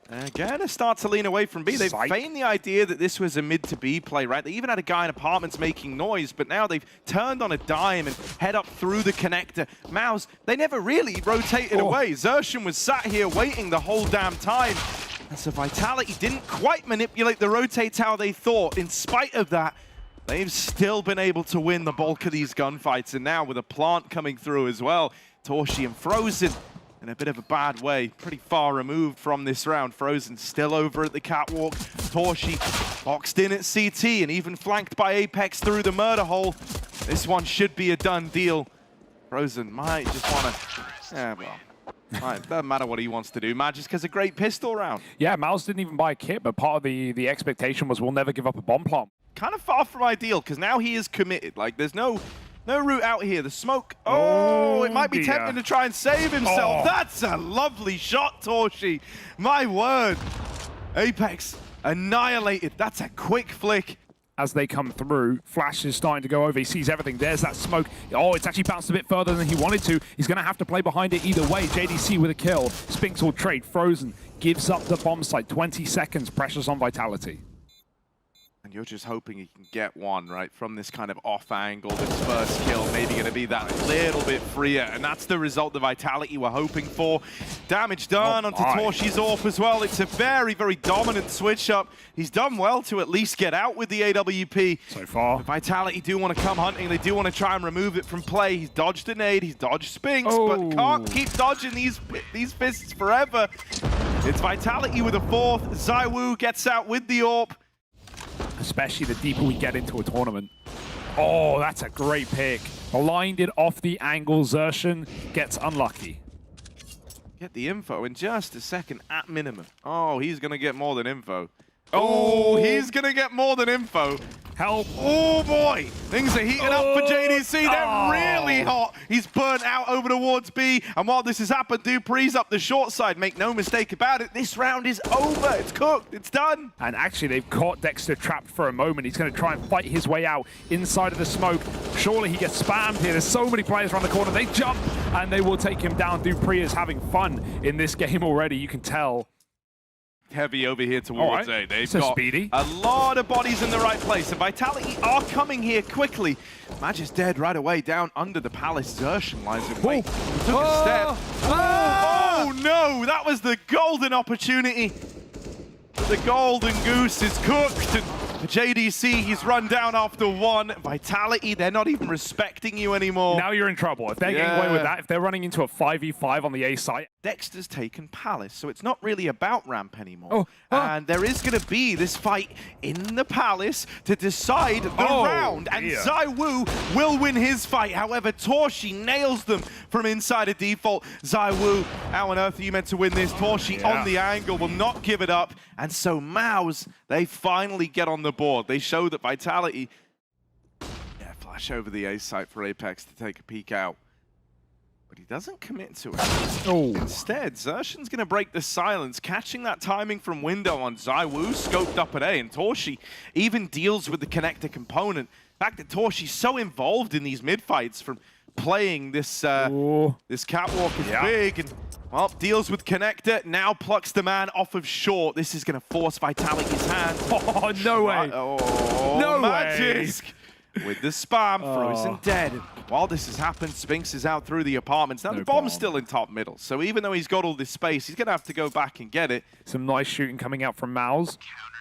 Again, it starts to lean away from B. They've feigned the idea that this was a mid to B play, right? They even had a guy in apartments making noise, but now they've turned on a dime and head up through the connector. MOUZ, they never really rotated away. Xertion was sat here waiting the whole damn time. And so Vitality didn't quite manipulate the rotates how they thought. In spite of that, they've still been able to win the bulk of these gunfights. And now with a plant coming through as well, Torshi and Frozen in a bit of a bad way, pretty far removed from this round. Frozen still over at the catwalk. Torshi boxed in at CT and even flanked by Apex through the murder hole. This one should be a done deal. Frozen might just want to, doesn't matter what he wants to do. Magic has a great pistol round. Yeah, MOUZ didn't even buy a kit, but part of the expectation was we'll never give up a bomb plant. Kind of far from ideal, because now he is committed. Like, there's no route out here. The smoke, it might be tempting to try and save himself. That's a lovely shot, Torshi. My word. Apex annihilated. That's a quick flick. As they come through, Flash is starting to go over. He sees everything. There's that smoke. Oh, it's actually bounced a bit further than he wanted to. He's going to have to play behind it either way. JDC with a kill. Spinks will trade. Frozen gives up the bomb site. 20 seconds. Pressure's on Vitality. And you're just hoping he can get one, right, from this kind of off angle. This first kill maybe going to be that little bit freer. And that's the result the Vitality were hoping for. Damage done onto Torshi's AWP as well. It's a very, very dominant switch up. He's done well to at least get out with the AWP. So far. The Vitality do want to come hunting. They do want to try and remove it from play. He's dodged a nade. He's dodged Spinks, but can't keep dodging these fists forever. It's Vitality with a fourth. zywoo gets out with the AWP. Especially the deeper we get into a tournament. Oh, that's a great pick. Blinded off the angle. Xertion gets unlucky. Get the info in just a second at minimum. Oh, he's going to get more than info. Oh, he's going to get more than info. Help. Oh, boy. Things are heating up for JDC. They're really hot. He's burnt out over towards B. And while this has happened, Dupree's up the short side. Make no mistake about it. This round is over. It's cooked. It's done. And actually, they've caught Dexter trapped for a moment. He's going to try and fight his way out inside of the smoke. Surely he gets spammed here. There's so many players around the corner. They jump, and they will take him down. Dupree is having fun in this game already. You can tell. Heavy over here towards A. They've got speedy. A lot of bodies in the right place. And Vitality are coming here quickly. Magic's dead right away down under the palace. Xertion lies in wait. He took a step. Oh, no! That was the golden opportunity. The golden goose is cooked. And for JDC, he's run down after one. Vitality, they're not even respecting you anymore. Now you're in trouble. If they're getting away with that, if they're running into a 5v5 on the A site. Dexter's taken Palace, so it's not really about ramp anymore. And there is going to be this fight in the Palace to decide the round. And zywoo will win his fight. However, Torshi nails them from inside a default. zywoo, how on earth are you meant to win this? Torshi on the angle will not give it up. And so MOUZ, they finally get on the board. They show that Vitality, flash over the A site for Apex to take a peek out. But he doesn't commit to it. Instead, Xertion's going to break the silence, catching that timing from window on zywoo, scoped up at A, and Torshi even deals with the connector component. The fact that Torshi's so involved in these mid-fights from playing this this catwalk is big, and well, deals with connector, now plucks the man off of short. This is going to force Vitality's hand. Oh, no way. No Magic with the spam, Frozen dead. While this has happened, Spinks is out through the apartments. Now the bomb's still in top middle, so even though he's got all this space, he's going to have to go back and get it. Some nice shooting coming out from MOUZ.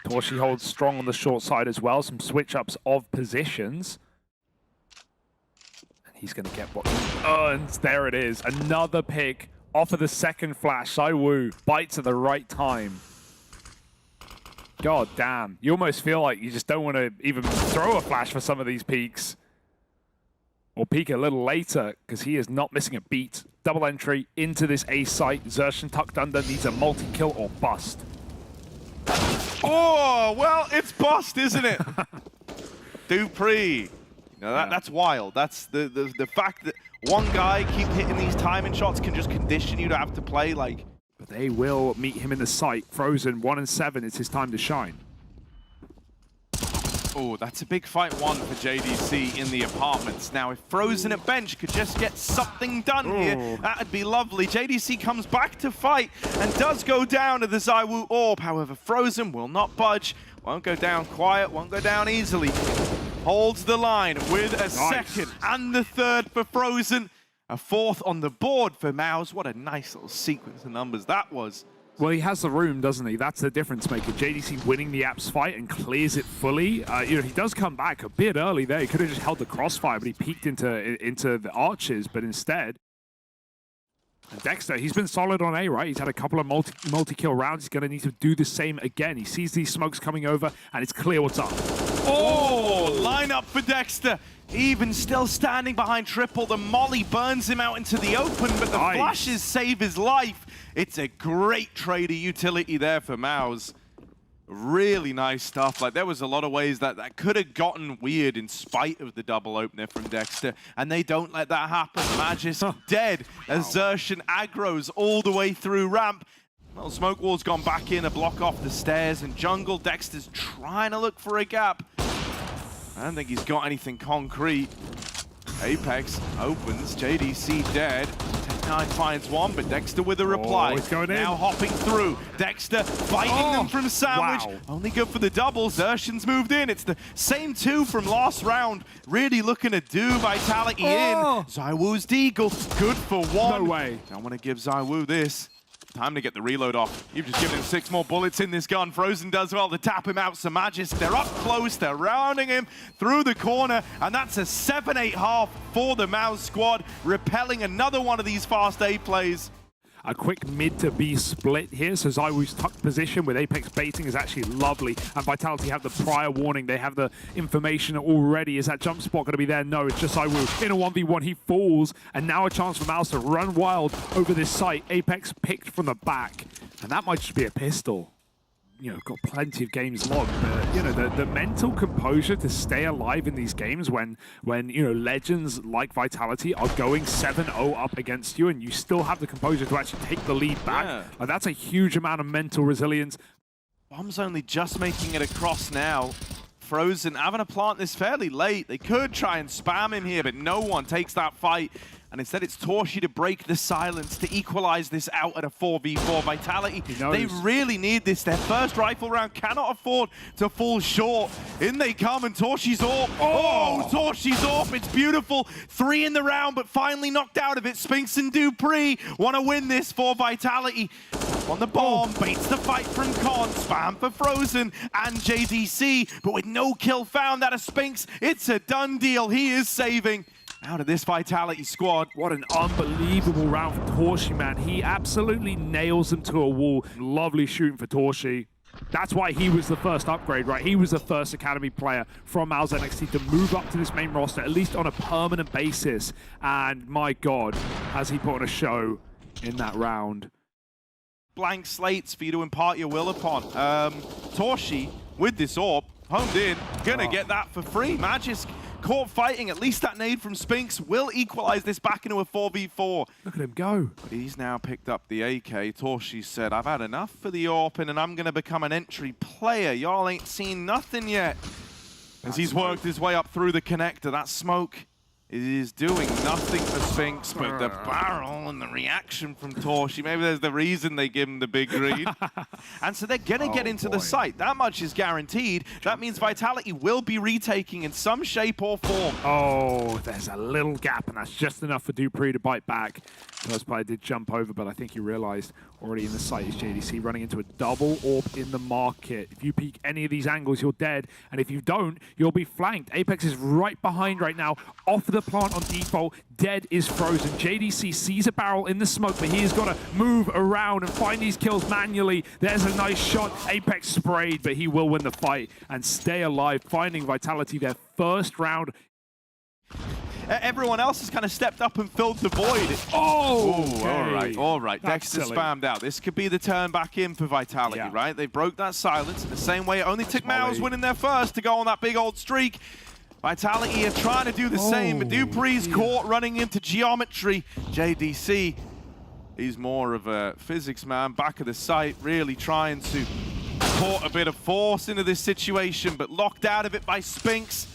Torshi holds strong on the short side as well. Some switch-ups of positions. And he's going to get what he earns. There it is. Another pick off of the second flash. zywoo bites at the right time. God damn. You almost feel like you just don't want to even throw a flash for some of these peaks. Or peek a little later, because he is not missing a beat. Double entry into this A site. Xertion tucked under, needs a multi-kill or bust. Oh, well, it's bust, isn't it? Dupree. That's wild. That's the fact that one guy keep hitting these timing shots can just condition you to have to play like. But they will meet him in the site. Frozen 1 and 7. It's his time to shine. Oh, that's a big fight one for JDC in the apartments. Now, if Frozen at bench could just get something done here, that'd be lovely. JDC comes back to fight and does go down to the zywoo orb. However, Frozen will not budge, won't go down quiet, won't go down easily. Holds the line with a second and the third for Frozen. A fourth on the board for MOUZ. What a nice little sequence of numbers that was. Well, he has the room, doesn't he? That's the difference maker. JDC winning the apps fight and clears it fully. He does come back a bit early there. He could have just held the crossfire, but he peeked into the arches. But instead, and Dexter, he's been solid on A, right? He's had a couple of multi-kill rounds. He's going to need to do the same again. He sees these smokes coming over, and it's clear what's up. Oh, line up for Dexter. Even still standing behind triple, the molly burns him out into the open, but the flashes save his life. It's a great trader utility there for MOUZ. Really nice stuff. Like, there was a lot of ways that could have gotten weird in spite of the double opener from Dexter, and they don't let that happen. Magis dead as Xertion aggroes all the way through ramp. Well, Smoke Wall's gone back in, a block off the stairs, and jungle, Dexter's trying to look for a gap. I don't think he's got anything concrete. Apex opens, JDC dead. Tech9 finds one, but Dexter with a reply. He's going in. Now hopping through. Dexter fighting them from sandwich. Wow. Only good for the double. Xertion's moved in. It's the same two from last round. Really looking to do Vitality in. zywoo's deagle, good for one. No way. I want to give zywoo this. Time to get the reload off. You've just given him 6 more bullets in this gun. Frozen does well to tap him out. So Magis, they're up close. They're rounding him through the corner. And that's a 7-8 half for the MOUZ squad, repelling another one of these fast A plays. A quick mid to B split here, so zywoo's tucked position with Apex baiting is actually lovely, and Vitality have the prior warning. They have the information already. Is that jump spot going to be there? No, it's just zywoo. In a 1v1, he falls, and now a chance for MOUZ to run wild over this site. Apex picked from the back, and that might just be a pistol. Got plenty of games logged, but the mental composure to stay alive in these games when legends like Vitality are going 7-0 up against you, and you still have the composure to actually take the lead back. Like, that's a huge amount of mental resilience. Bomb's only just making it across now. Frozen having to plant this fairly late. They could try and spam him here, but no one takes that fight. And instead it's Torshi to break the silence, to equalize this out at a 4v4. Vitality, they really need this. Their first rifle round cannot afford to fall short. In they come, and Torshi's AWP. Oh, Torshi's AWP, it's beautiful. 3 in the round, but finally knocked out of it. Spinks and Dupree want to win this for Vitality. On the bomb, baits the fight from Con, spam for Frozen and JDC, but with no kill found out of Spinks, it's a done deal. He is saving out of this Vitality squad. What an unbelievable round for Torshi, man. He absolutely nails them to a wall. Lovely shooting for Torshi. That's why he was the first upgrade, right? He was the first Academy player from MOUZ NXT to move up to this main roster, at least on a permanent basis. And my God, has he put on a show in that round. Blank slates for you to impart your will upon. Torshi, with this AWP, homed in, gonna get that for free. Magis caught fighting, at least that nade from Spinks will equalize this back into a 4v4. Look at him go. But he's now picked up the AK. Torshi said, I've had enough for the AWP, and I'm gonna become an entry player. Y'all ain't seen nothing yet. As he's worked his way up through the connector, that smoke is doing nothing for Spinks, but the barrel and the reaction from Torshi, maybe there's the reason they give him the big green. And so they're going to get into the site. That much is guaranteed. That means Vitality will be retaking in some shape or form. Oh, there's a little gap, and that's just enough for Dupree to bite back. First player did jump over, but I think he realized already in the site is JDC running into a double AWP in the market. If you peek any of these angles, you're dead. And if you don't, you'll be flanked. Apex is right behind right now, off the plant on default. Dead is Frozen. JDC sees a barrel in the smoke, but he has got to move around and find these kills manually. There's a nice shot. Apex sprayed, but he will win the fight and stay alive, finding Vitality their first round. Everyone else has kind of stepped up and filled the void. Okay. All right. Dexter spammed out. This could be the turn back in for Vitality, right? They broke that silence in the same way it only took MOUZ winning their first to go on that big old streak. Vitality are trying to do the same, but Dupree's caught running into geometry. JDC, he's more of a physics man, back of the site, really trying to Put a bit of force into this situation, but locked out of it by Spinks.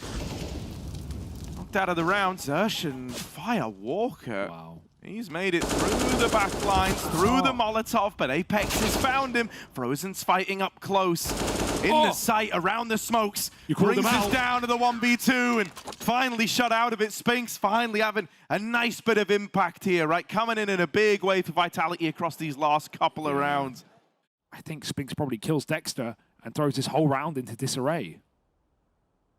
Knocked out of the round. Zershan Fire Walker. Wow. He's made it through the back lines, through the Molotov, but Apex has found him. Frozen's fighting up close. In the sight, around the smokes. Brings us down to the 1v2 and finally shut out of it. Spinks finally having a nice bit of impact here, right? Coming in a big way for Vitality across these last couple of rounds. I think Spinks probably kills Dexter and throws this whole round into disarray.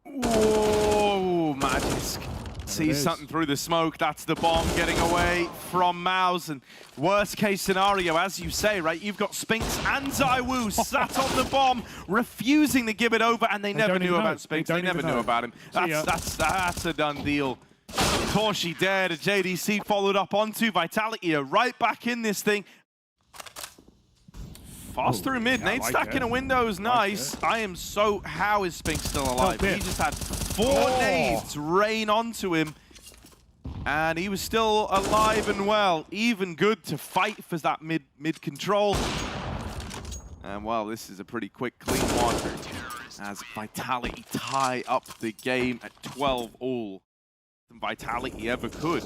Whoa, Magisk. Sees something through the smoke. That's the bomb getting away from MOUZ. And worst case scenario, as you say, right? You've got Spinks and zywoo sat on the bomb, refusing to give it over, and they never knew about Spinks. They never knew about him. That's a done deal. Torshi dead. JDC followed up onto Vitality are right back in this thing. Fast through mid, nade stack in a window is nice. I am so... How is Spinks still alive? He just had 4 nades rain onto him. And he was still alive and well. Even good to fight for that mid control. And well, this is a pretty quick, clean one. As Vitality tie up the game at 12 all. Than Vitality ever could.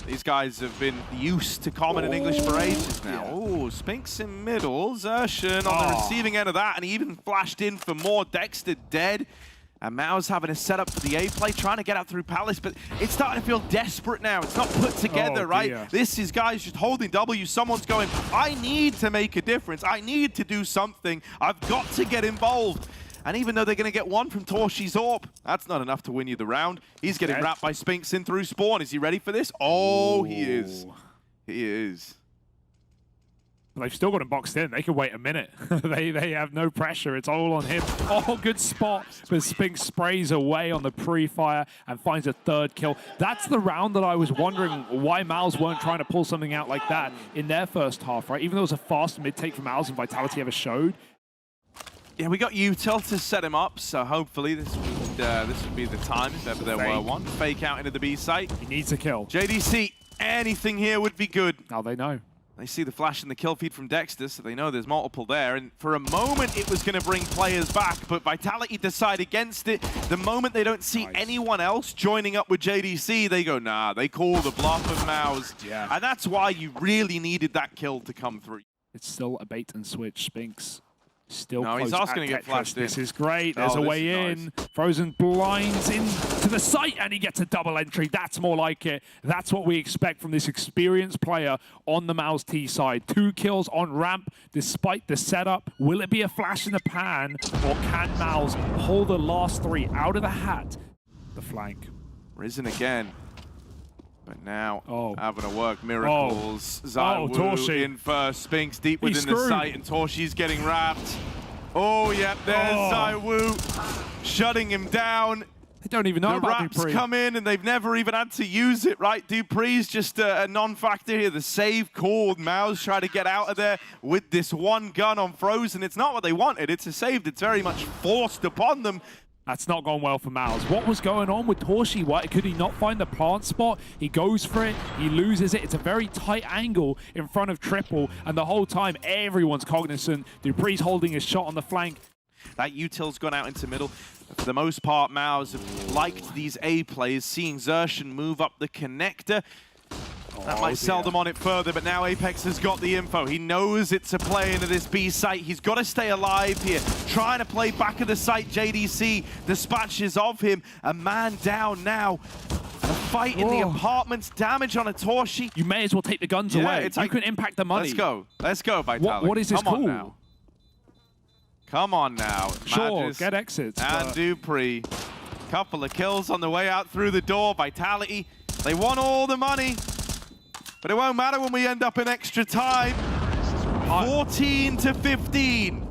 These guys have been used to common in English for ages now. Oh, Spinks in middle. Zershan on the receiving end of that, and he even flashed in for more. Dexter dead. And MOUZ having a setup for the A play, trying to get out through Palace, but it's starting to feel desperate now. It's not put together, right? This is guys just holding W. Someone's going, I need to make a difference. I need to do something. I've got to get involved. And even though they're going to get one from Torshi's AWP, that's not enough to win you the round. He's getting wrapped by Spinks in through spawn. Is he ready for this? Oh, he is. He is. They've still got him boxed in. They can wait a minute. they have no pressure. It's all on him. Oh, good spot. But Spinks sprays away on the pre-fire and finds a 3rd kill. That's the round that I was wondering why MOUZ weren't trying to pull something out like that in their first half, right? Even though it was a fast mid-take from MOUZ and Vitality ever showed. Yeah, we got util to set him up, so hopefully this would be the time if ever there were one. Fake out into the B site. He needs a kill. JDC, anything here would be good. Now they know. They see the flash and the kill feed from Dexter, so they know there's multiple there. And for a moment, it was going to bring players back, but Vitality decide against it. The moment they don't see anyone else joining up with JDC, they go, nah, they call the bluff of MOUZ. And that's why you really needed that kill to come through. It's still a bait and switch. Spinks still no, he's also going to get flashed in. This is great. There's a way in. Nice. Frozen blinds into the site, and he gets a double entry. That's more like it. That's what we expect from this experienced player on the MOUZ T side. 2 kills on ramp, despite the setup. Will it be a flash in the pan, or can MOUZ pull the last 3 out of the hat? The flank. Risen again. But now, having to work miracles. zywoo in first. Spinks deep within the site, and Torshi's getting wrapped. Oh, yeah, there's zywoo shutting him down. They don't even know about wraps Dupree. Come in, and they've never even had to use it, right? Dupree's just a non-factor here. The save called. MOUZ try to get out of there with this one gun on Frozen. It's not what they wanted. It's a save that's very much forced upon them. That's not gone well for MOUZ. What was going on with Torshi? Why could he not find the plant spot? He goes for it, he loses it. It's a very tight angle in front of triple, and the whole time everyone's cognizant. Dupree's holding his shot on the flank. That util's gone out into middle. For the most part, MOUZ have liked these A plays, seeing Zershan move up the connector. That might sell them on it further, but now Apex has got the info. He knows it's a play into this B site. He's got to stay alive here. Trying to play back of the site. JDC dispatches of him. A man down now. A fight in the apartments. Damage on a Torshi. You may as well take the guns away. You can impact the money. Let's go. Let's go, Vitality. What is this call? Now. Come on now. Sure, Magis get exits. And Dupree. Couple of kills on the way out through the door. Vitality. They want all the money. But it won't matter when we end up in extra time. 14 to 15.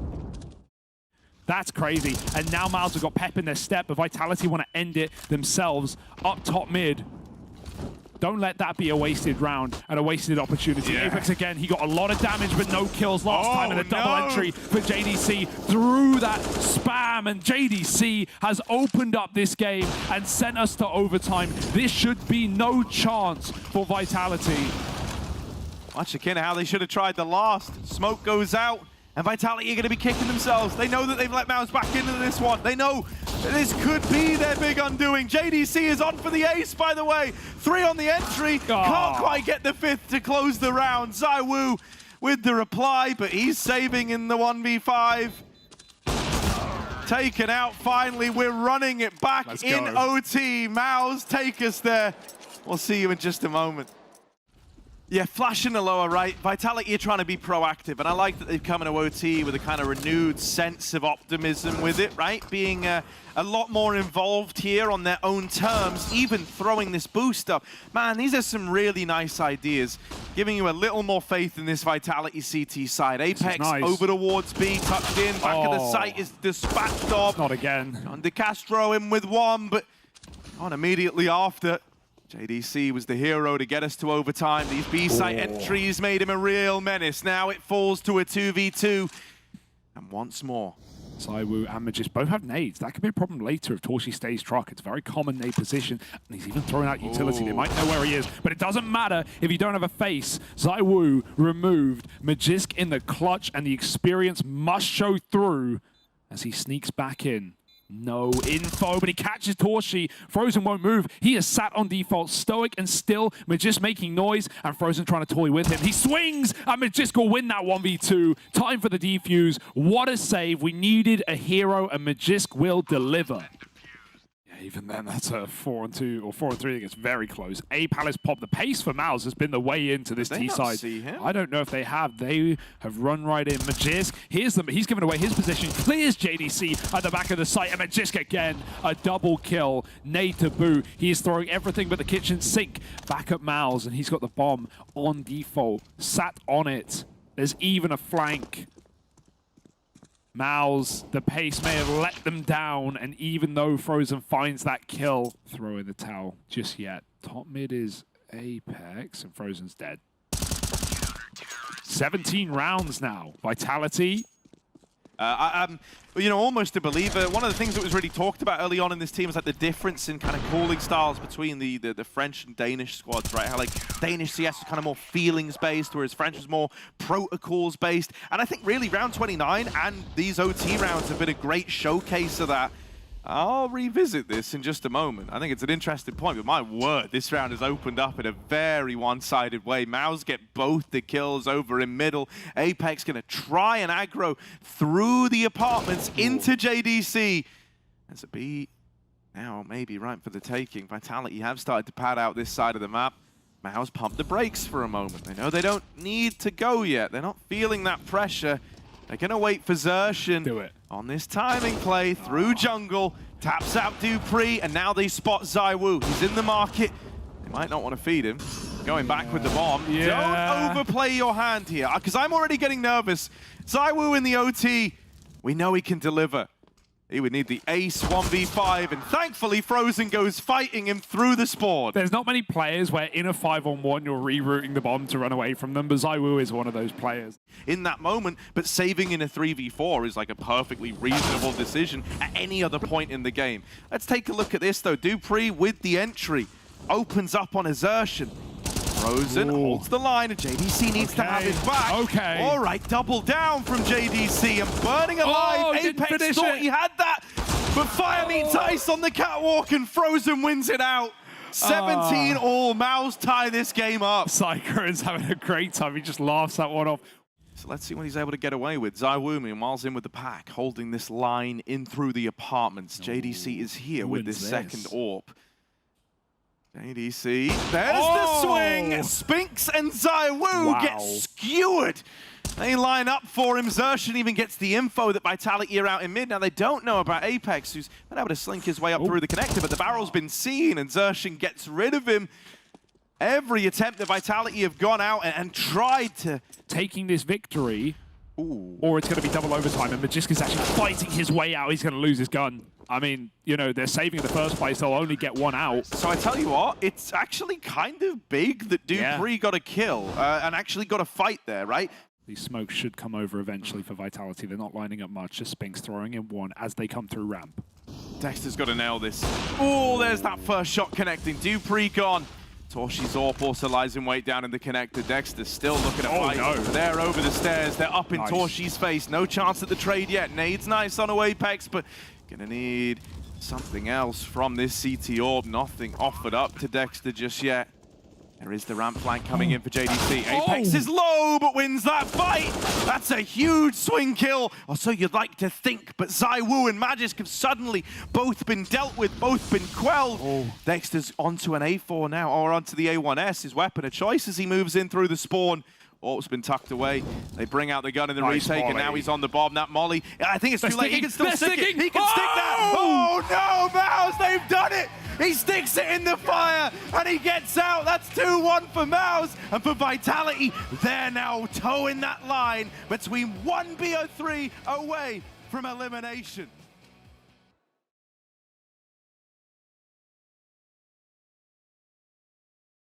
That's crazy. And now MOUZ have got pep in their step, but Vitality want to end it themselves up top mid. Don't let that be a wasted round and a wasted opportunity. Apex again, he got a lot of damage, but no kills last time, and a double entry for JDC through that spam, and JDC has opened up this game and sent us to overtime. This should be no chance for Vitality. Much akin to how they should have tried the last. Smoke goes out, And Vitality are going to be kicking themselves. They know that they've let MOUZ back into this one. They know that this could be their big undoing. JDC is on for the ace, by the way. 3 on the entry. Can't quite get the 5th to close the round. zywoo with the reply, but he's saving in the 1v5. Taken out finally. We're running it back in OT. MOUZ, take us there. We'll see you in just a moment. Yeah, flash in the lower right. Vitality are trying to be proactive, and I like that they've come into OT with a kind of renewed sense of optimism with it, right? Being a lot more involved here on their own terms, even throwing this boost up. Man, these are some really nice ideas, giving you a little more faith in this Vitality CT side. Apex nice. over towards B, tucked in, back of the site is dispatched off. Not again. On De Castro in with one, but on immediately after. JDC was the hero to get us to overtime. These B-site entries made him a real menace. Now it falls to a 2v2. And once more. zywoo and Magis both have nades. That could be a problem later if Torshi stays truck. It's a very common nade position. And he's even throwing out utility. They might know where he is. But it doesn't matter if you don't have a face. zywoo removed. Magisk in the clutch. And the experience must show through as he sneaks back in. No info, but he catches Torshi. Frozen won't move. He is sat on default, stoic and still. Magisk making noise, and Frozen trying to toy with him. He swings, and Magisk will win that 1v2. Time for the defuse. What a save. We needed a hero, and Magisk will deliver. Even then, that's a 4-2 or 4-3. It gets very close. A Palace pop. The pace for MOUZ has been the way into this T side. I don't know if they have. They have run right in. Magisk, here's them. He's given away his position. Clears JDC at the back of the site. And Magisk again, a double kill. Nade to boot. He is throwing everything but the kitchen sink back at MOUZ, and he's got the bomb on default. Sat on it. There's even a flank. MOUZ, the pace may have let them down, and even though Frozen finds that kill, throw in the towel just yet. Top mid is Apex, and Frozen's dead. 17 rounds now. Vitality. Almost a believer. One of the things that was really talked about early on in this team is like the difference in kind of calling styles between the French and Danish squads, right? How like Danish CS was kind of more feelings based, whereas French was more protocols based. And I think really round 29 and these OT rounds have been a great showcase of that. I'll revisit this in just a moment. I think it's an interesting point, but my word, this round has opened up in a very one-sided way. MOUZ get both the kills over in middle. Apex gonna try and aggro through the apartments into JDC. There's a B now maybe right for the taking. Vitality have started to pad out this side of the map. MOUZ pumped the brakes for a moment. They know they don't need to go yet. They're not feeling that pressure. They're gonna wait for Xertion on this timing play through jungle, taps out dupreeh, and now they spot zywoo. He's in the market. They might not want to feed him. Going back with the bomb. Don't overplay your hand here, because I'm already getting nervous. zywoo in the OT, we know he can deliver. He would need the ace 1v5, and thankfully Frozen goes fighting him through the spawn. There's not many players where in a 5-on-1 you're rerouting the bomb to run away from them, but zywoo is one of those players. In that moment, but saving in a 3v4 is like a perfectly reasonable decision at any other point in the game. Let's take a look at this though. dupreeh with the entry opens up on Xertion. Frozen holds the line, and JDC needs to have his back. All right, double down from JDC and burning alive. Apex thought he had that, but fire meets ice on the catwalk, and Frozen wins it out. 17 all. MOUZ tie this game up. Psycho is having a great time. He just laughs that one off. So let's see what he's able to get away with. zywoo, meanwhile, in with the pack, holding this line in through the apartments. JDC is here with this second AWP. JDC, there's the swing! Spinks and zywoo get skewered. They line up for him. Xertion even gets the info that Vitality are out in mid. Now, they don't know about Apex, who's been able to slink his way up through the connector, but the barrel's been seen, and Xertion gets rid of him. Every attempt that Vitality have gone out and tried to... Taking this victory, or it's going to be double overtime, and Magisk is actually fighting his way out. He's going to lose his gun. I mean, you know, they're saving in the first place. They'll only get one out. So I tell you what, it's actually kind of big that dupreeh got a kill and actually got a fight there, right? These smokes should come over eventually for Vitality. They're not lining up much. Just Spinks throwing in one as they come through ramp. Dexter's got to nail this. Oh, there's that first shot connecting. dupreeh gone. Torshi's AWP also lies in wait down in the connector. Dexter still looking at fight. No. They're over the stairs. They're up in Nice. Torshi's face. No chance at the trade yet. Nade's nice on Apex, but gonna need something else from this CT AWP. Nothing offered up to Dexter just yet. There is the ramp flank coming in for JDC. Apex is low, but wins that fight. That's a huge swing kill, or so you'd like to think. But zywoo and Magisk have suddenly both been dealt with, both been quelled. Dexter's onto an A4 now, or onto the A1S, his weapon of choice as he moves in through the spawn. AWP's been tucked away. They bring out the gun in the retake, and now he's on the bomb. That molly, I think it's too late. He can still stick it. He can stick that. Oh no, MOUZ, they've done it. He sticks it in the fire, and he gets out. That's 2-1 for MOUZ. And for Vitality, they're now towing that line between 1 BO3 away from elimination.